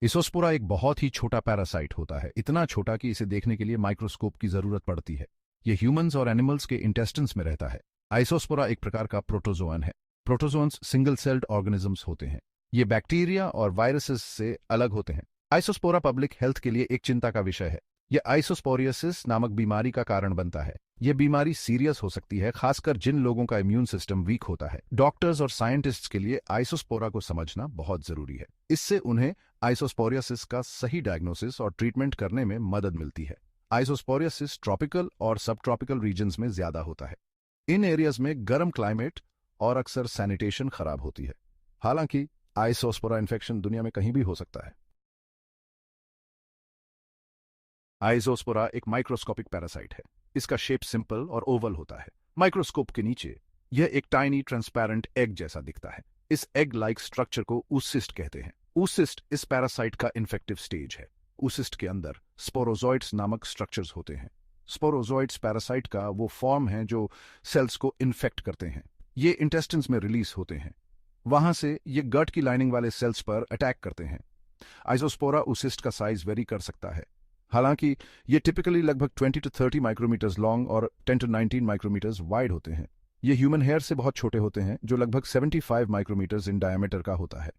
इसोस्पोरा एक बहुत ही छोटा पैरासाइट होता है, इतना छोटा कि इसे देखने के लिए माइक्रोस्कोप की जरूरत पड़ती है। यह ह्यूमंस और एनिमल्स के इंटेस्टिन्स में रहता है। आइसोस्पोरा एक प्रकार का प्रोटोजोअन है। प्रोटोजोन्स सिंगल सेल्ड ऑर्गेनिजम्स होते हैं। ये बैक्टीरिया और वायरसेस से अलग होते हैं। आइसोस्पोरा पब्लिक हेल्थ के लिए एक चिंता का विषय है। यह आइसोस्पोरियोसिस नामक बीमारी का कारण बनता है। यह बीमारी सीरियस हो सकती है, खासकर जिन लोगों का इम्यून सिस्टम वीक होता है। डॉक्टर्स और साइंटिस्ट्स के लिए आइसोस्पोरा को समझना बहुत जरूरी है। इससे उन्हें आइसोस्पोरियोसिस का सही डायग्नोसिस और ट्रीटमेंट करने में मदद मिलती है। आइसोस्पोरियोसिस ट्रॉपिकल और सब ट्रॉपिकल रीजन्स में ज्यादा होता है। इन एरियाज में गर्म क्लाइमेट और अक्सर सैनिटेशन खराब होती है। हालांकि आइसोस्पोरा इन्फेक्शन दुनिया में कहीं भी हो सकता है। आइसोस्पोरा एक माइक्रोस्कोपिक पैरासाइट है। इसका शेप सिंपल और ओवल होता है। माइक्रोस्कोप के नीचे यह एक टाइनी ट्रांसपेरेंट एग जैसा दिखता है। इस एग लाइक स्ट्रक्चर को oocyst कहते हैं। oocyst इस पैरासाइट का इन्फेक्टिव स्टेज है। oocyst के अंदर स्पोरोजोइट्स नामक स्ट्रक्चर्स होते हैं। स्पोरोजोइट्स पैरासाइट का वो फॉर्म है जो सेल्स को इन्फेक्ट करते हैं। ये इंटेस्टिन्स में रिलीज होते हैं। वहां से ये गट की लाइनिंग वाले सेल्स पर अटैक करते हैं। आइसोस्पोरा oocyst का साइज वेरी कर सकता है। हालांकि ये टिपिकली लगभग 20 to 30 माइक्रोमीटर्स लॉन्ग और 10 to 19 माइक्रोमीटर्स वाइड होते हैं। ये ह्यूमन हेयर से बहुत छोटे होते हैं, जो लगभग 75 माइक्रोमीटर्स इन डायमीटर का होता है।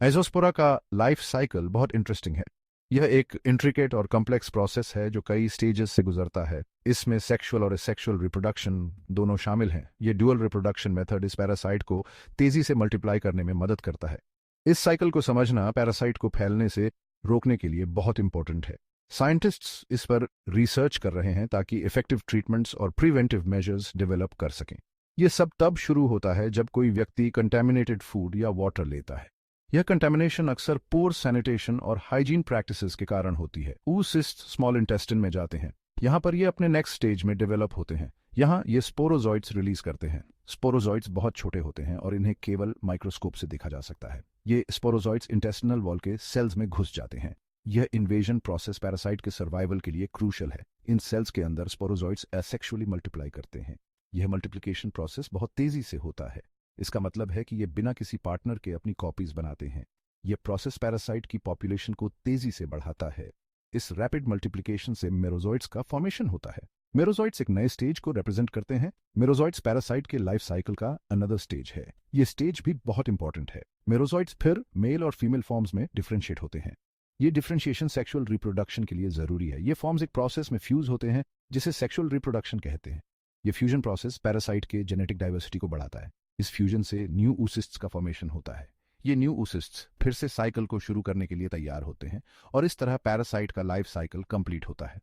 आइसोस्पोरा का लाइफ साइकिल बहुत इंटरेस्टिंग है। यह एक इंट्रिकेट और कॉम्प्लेक्स प्रोसेस है जो कई स्टेजेस से गुजरता है। इसमें सेक्सुअल और एसेक्सुअल रिप्रोडक्शन दोनों शामिल हैं। ये ड्यूअल रिप्रोडक्शन मेथड इस पैरासाइट को तेजी से मल्टीप्लाई करने में मदद करता है। इस साइकिल को समझना पैरासाइट को फैलने से रोकने के लिए बहुत इंपॉर्टेंट है। साइंटिस्ट्स इस पर रिसर्च कर रहे हैं ताकि इफेक्टिव ट्रीटमेंट्स और प्रिवेंटिव मेजर्स डेवलप कर सकें। यह सब तब शुरू होता है जब कोई व्यक्ति कंटेमिनेटेड फूड या वाटर लेता है। यह कंटेमिनेशन अक्सर पुअर सैनिटेशन और हाइजीन प्रैक्टिसेस के कारण होती है। oocysts स्मॉल इंटेस्टिन में जाते हैं। यहाँ पर ये अपने नेक्स्ट स्टेज में डेवलप होते हैं। यहाँ ये स्पोरोजॉइट्स रिलीज करते हैं। स्पोरोजॉइट्स बहुत छोटे होते हैं और इन्हें केवल माइक्रोस्कोप से देखा जा सकता है। ये स्पोरोजॉइट्स इंटेस्टिनल वॉल के सेल्स में घुस जाते हैं। यह इन्वेजन प्रोसेस पैरासाइट के सर्वाइवल के लिए क्रूशल है। इन सेल्स के अंदर स्पोरोजॉइट्स एसेक्सुअली मल्टीप्लाई करते हैं। यह मल्टीप्लिकेशन प्रोसेस बहुत तेजी से होता है। इसका मतलब है कि ये बिना किसी पार्टनर के अपनी कॉपीज बनाते हैं। यह प्रोसेस पैरासाइट की पॉपुलेशन को तेजी से बढ़ाता है। इस रैपिड मल्टीप्लिकेशन से मेरोजॉइट्स का फॉर्मेशन होता है। मेरोजॉइट्स एक नए स्टेज को रिप्रेजेंट करते हैं। मेरोजॉइट्स पैरासाइट के लाइफ साइकिल का अनदर स्टेज है। ये स्टेज भी बहुत इंपॉर्टेंट है। मेरोजॉइट्स फिर मेल और फीमेल फॉर्म्स में डिफरेंशिएट होते हैं। ये डिफरेंशिएशन सेक्सुअल रिप्रोडक्शन के लिए जरूरी है। ये फॉर्म्स एक प्रोसेस में फ्यूज होते हैं जिसे सेक्सुअल रिप्रोडक्शन कहते हैं। ये फ्यूजन प्रोसेस पैरासाइट के जेनेटिक डाइवर्सिटी को बढ़ाता है। इस फ्यूजन से न्यू oocysts का फॉर्मेशन होता है। ये न्यू oocysts फिर से साइकिल को शुरू करने के लिए तैयार होते हैं और इस तरह पैरासाइट का लाइफ साइकिल कंप्लीट होता है।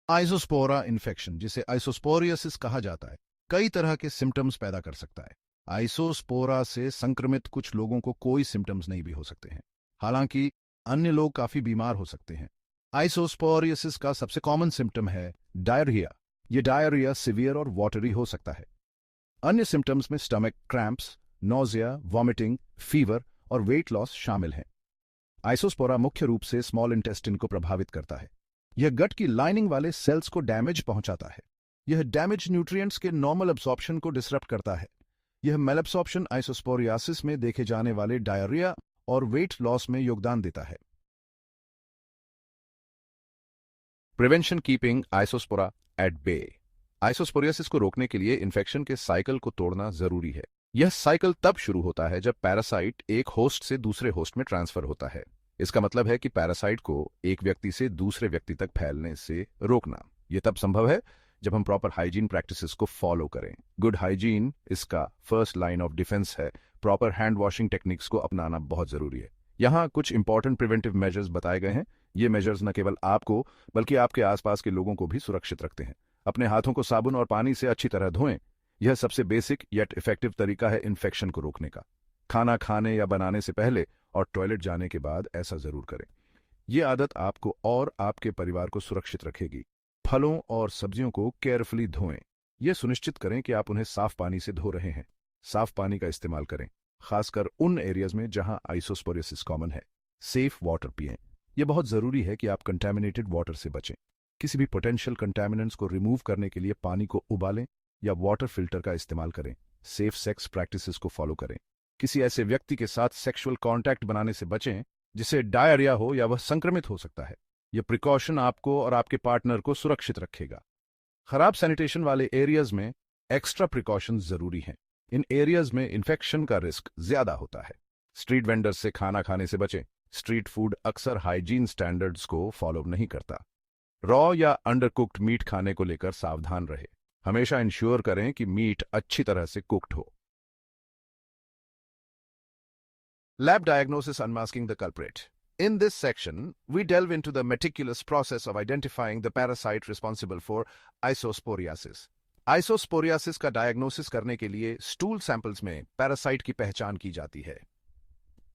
आइसोस्पोरा इन्फेक्शन, जिसे आइसोस्पोरियोसिस कहा जाता है, कई तरह के सिम्टम्स पैदा कर सकता है। आइसोस्पोरा से संक्रमित कुछ लोगों को कोई सिम्टम्स नहीं भी हो सकते हैं। हालांकि अन्य लोग काफी बीमार हो सकते हैं। आइसोस्पोरियोसिस का सबसे कॉमन सिम्टम है डायरिया। ये डायरिया सिवियर और वाटरी हो सकता है। अन्य सिम्टम्स में stomach cramps, nausea, vomiting, fever और वेट लॉस शामिल हैं। आइसोस्पोरा मुख्य रूप से स्मॉल इंटेस्टिन को प्रभावित करता है। यह गट की लाइनिंग वाले सेल्स को डैमेज पहुंचाता है। यह डैमेज न्यूट्रिएंट्स के नॉर्मल अब्सॉर्प्शन को डिसरप्ट करता है। यह मेलअब्सॉर्प्शन आइसोस्पोरियासिस में देखे जाने वाले डायरिया और वेट लॉस में योगदान देता है। Prevention keeping Isospora at bay. Isosporiasis को रोकने के लिए इन्फेक्शन के साइकिल को तोड़ना जरूरी है। यह साइकिल तब शुरू होता है जब पैरासाइट एक होस्ट से दूसरे होस्ट में ट्रांसफर होता है। इसका मतलब है कि पैरासाइट को एक व्यक्ति से दूसरे व्यक्ति तक फैलने से रोकना। यह तब संभव है जब हम प्रॉपर हाइजीन प्रैक्टिसेस को फॉलो करें। गुड हाइजीन इसका फर्स्ट लाइन ऑफ डिफेंस है। प्रॉपर हैंड वॉशिंग टेक्निक्स को अपनाना बहुत जरूरी है। यहाँ कुछ इंपॉर्टेंट प्रिवेंटिव मेजर्स बताए गए हैं। ये मेजर्स न केवल आपको बल्कि आपके आसपास के लोगों को भी सुरक्षित रखते हैं। अपने हाथों को साबुन और पानी से अच्छी तरह धोएं। यह सबसे बेसिक येट इफेक्टिव तरीका है इन्फेक्शन को रोकने का। खाना खाने या बनाने से पहले और टॉयलेट जाने के बाद ऐसा जरूर करें। यह आदत आपको और आपके परिवार को सुरक्षित रखेगी। फलों और सब्जियों को केयरफुली धोएं। यह सुनिश्चित करें कि आप उन्हें साफ पानी से धो रहे हैं। साफ पानी का इस्तेमाल करें, खासकर उन एरियाज में जहां आइसोस्पोरियोसिस कॉमन है। सेफ वाटर पिएं। यह बहुत जरूरी है कि आप कंटेमिनेटेड वाटर से बचें। किसी भी पोटेंशियल कंटेमिनेंट्स को रिमूव करने के लिए पानी को उबालें या वाटर फिल्टर का इस्तेमाल करें। सेफ सेक्स प्रैक्टिसेस को फॉलो करें। किसी ऐसे व्यक्ति के साथ सेक्सुअल कांटेक्ट बनाने से बचें जिसे डायरिया हो या वह संक्रमित हो सकता है। यह प्रिकॉशन आपको और आपके पार्टनर को सुरक्षित रखेगा। खराब सैनिटेशन वाले एरियाज में एक्स्ट्रा प्रिकॉशंस जरूरी हैं। इन एरियाज में इन्फेक्शन का रिस्क ज्यादा होता है। स्ट्रीट वेंडर्स से खाना खाने से बचें। स्ट्रीट फूड अक्सर हाइजीन स्टैंडर्ड्स को फॉलो नहीं करता। रॉ या अंडरकुक्ड मीट खाने को लेकर सावधान रहे। हमेशा इंश्योर करें कि मीट अच्छी तरह से कुक्ड हो। Lab diagnosis: unmasking the culprit. In this section, we delve into the meticulous process of identifying the parasite responsible for isosporiasis. Isosporiasis का डायग्नोसिस करने के लिए स्टूल सैंपल्स में पैरासाइट की पहचान की जाती है।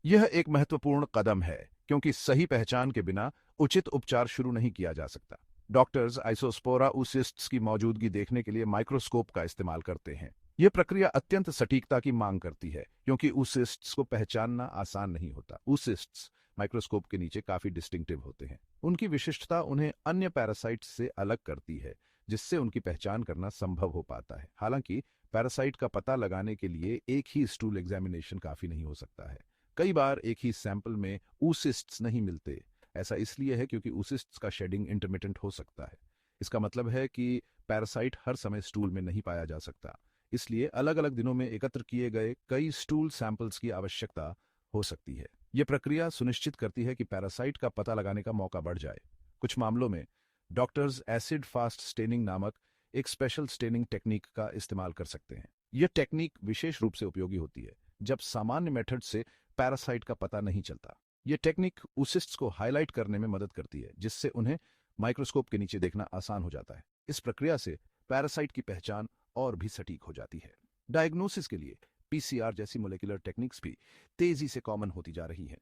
यह एक महत्वपूर्ण कदम है क्योंकि सही पहचान के बिना उचित उपचार शुरू नहीं किया जा सकता। डॉक्टर्स आइसोस्पोरा oocysts की मौजूदगी देखने के लिए माइक्रोस्कोप का इस्तेमाल करते हैं। यह प्रक्रिया अत्यंत सटीकता की मांग करती है क्योंकि oocysts को पहचानना आसान नहीं होता। oocysts माइक्रोस्कोप के नीचे काफी डिस्टिंक्टिव होते हैं। उनकी विशिष्टता उन्हें अन्य पैरासाइट्स से अलग करती है, जिससे उनकी पहचान करना संभव हो पाता है। हालांकि पैरासाइट का पता लगाने के लिए एक ही स्टूल एग्जामिनेशन काफी नहीं हो सकता है। कई बार एक ही सैंपल में oocysts नहीं मिलते। ऐसा इसलिए है क्योंकि oocysts का शेडिंग इंटरमिटेंट हो सकता है। इसका मतलब है कि पैरासाइट हर समय स्टूल में नहीं पाया जा सकता। इसलिए अलग अलग दिनों में एकत्र किए गए कई स्टूल सैंपल्स की आवश्यकता हो सकती है। यह प्रक्रिया सुनिश्चित करती है कि पैरासाइट का पता लगाने का मौका बढ़ जाए। कुछ मामलों में डॉक्टर्स एसिड फास्ट स्टेनिंग नामक एक स्पेशल स्टेनिंग टेक्निक का इस्तेमाल कर सकते हैं। यह टेक्निक विशेष रूप से उपयोगी होती है जब सामान्य मेथड से पैरासाइट का पता नहीं चलता। यह टेक्निक oocysts को हाईलाइट करने में मदद करती है, जिससे उन्हें माइक्रोस्कोप के नीचे देखना आसान हो जाता है। इस प्रक्रिया से पैरासाइट की पहचान और भी सटीक हो जाती है। डायग्नोसिस के लिए पीसीआर जैसी मोलेकुलर टेक्निक्स भी तेजी से कॉमन होती जा रही हैं।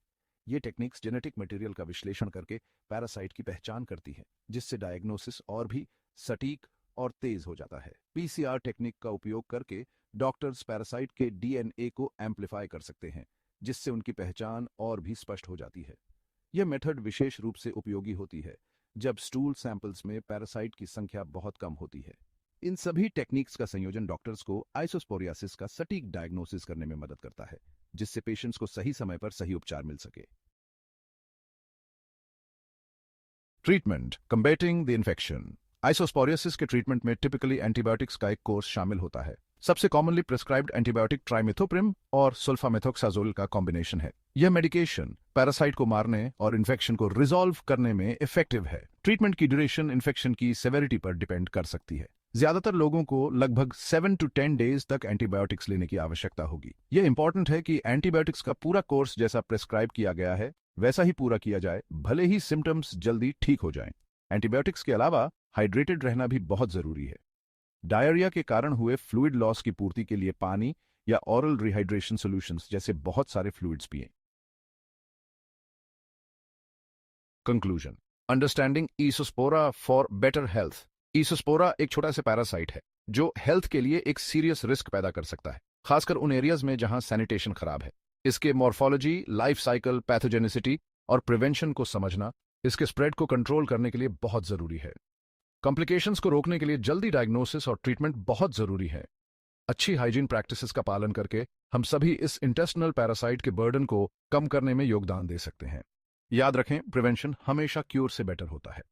ये टेक्निक्स जेनेटिक मटेरियल का विश्लेषण करके पैरासाइट की पहचान करती हैं, जिससे डायग्नोसिस और भी सटीक और तेज हो जाता है। पीसीआर टेक्निक का उपयोग करके डॉक्टर्स पैरासाइट के डीएनए को एम्पलीफाई कर सकते हैं, जिससे उनकी पहचान और भी स्पष्ट हो जाती है। यह मेथड विशेष रूप से उपयोगी होती है जब स्टूल सैंपल्स में पैरासाइट की संख्या बहुत कम होती है। इन सभी टेक्निक्स का संयोजन डॉक्टर्स को आइसोस्पोरियासिस का सटीक डायग्नोसिस करने में मदद करता है, जिससे पेशेंट्स को सही समय पर सही उपचार मिल सके। Treatment: combating the infection. Isosporiasis के ट्रीटमेंट में टिपिकली एंटीबायोटिक्स का एक कोर्स शामिल होता है। सबसे कॉमनली प्रिस्क्राइब्ड एंटीबायोटिक ट्राइमेथोप्रिम और सल्फामेथोक्साजोल का कॉम्बिनेशन है। यह मेडिकेशन पैरासाइट को मारने और इन्फेक्शन को रिजॉल्व करने में इफेक्टिव है। ट्रीटमेंट की ड्यूरेशन इन्फेक्शन की सेवेरिटी पर डिपेंड कर सकती है। ज्यादातर लोगों को लगभग 7 to 10 डेज तक एंटीबायोटिक्स लेने की आवश्यकता होगी। यह इंपॉर्टेंट है कि एंटीबायोटिक्स का पूरा कोर्स जैसा प्रिस्क्राइब किया गया है वैसा ही पूरा किया जाए, भले ही सिम्टम्स जल्दी ठीक हो जाएं। एंटीबायोटिक्स के अलावा हाइड्रेटेड रहना भी बहुत जरूरी है। डायरिया के कारण हुए फ्लूइड लॉस की पूर्ति के लिए पानी या ओरल रिहाइड्रेशन सॉल्यूशंस जैसे बहुत सारे फ्लूइड्स पिएं। Conclusion: understanding Isospora for better health. Isospora एक छोटा सा पैरासाइट है जो हेल्थ के लिए एक सीरियस रिस्क पैदा कर सकता है, खासकर उन एरियाज में जहां सैनिटेशन खराब है। इसके मॉर्फोलॉजी, लाइफ साइकिल, पैथोजेनिसिटी और प्रिवेंशन को समझना इसके स्प्रेड को कंट्रोल करने के लिए बहुत जरूरी है। कॉम्प्लिकेशंस को रोकने के लिए जल्दी डायग्नोसिस और ट्रीटमेंट बहुत जरूरी है। अच्छी हाइजीन प्रैक्टिसेस का पालन करके हम सभी इस इंटेस्टिनल पैरासाइट के बर्डन को कम करने में योगदान दे सकते हैं। याद रखें, प्रिवेंशन हमेशा क्योर से बेटर होता है।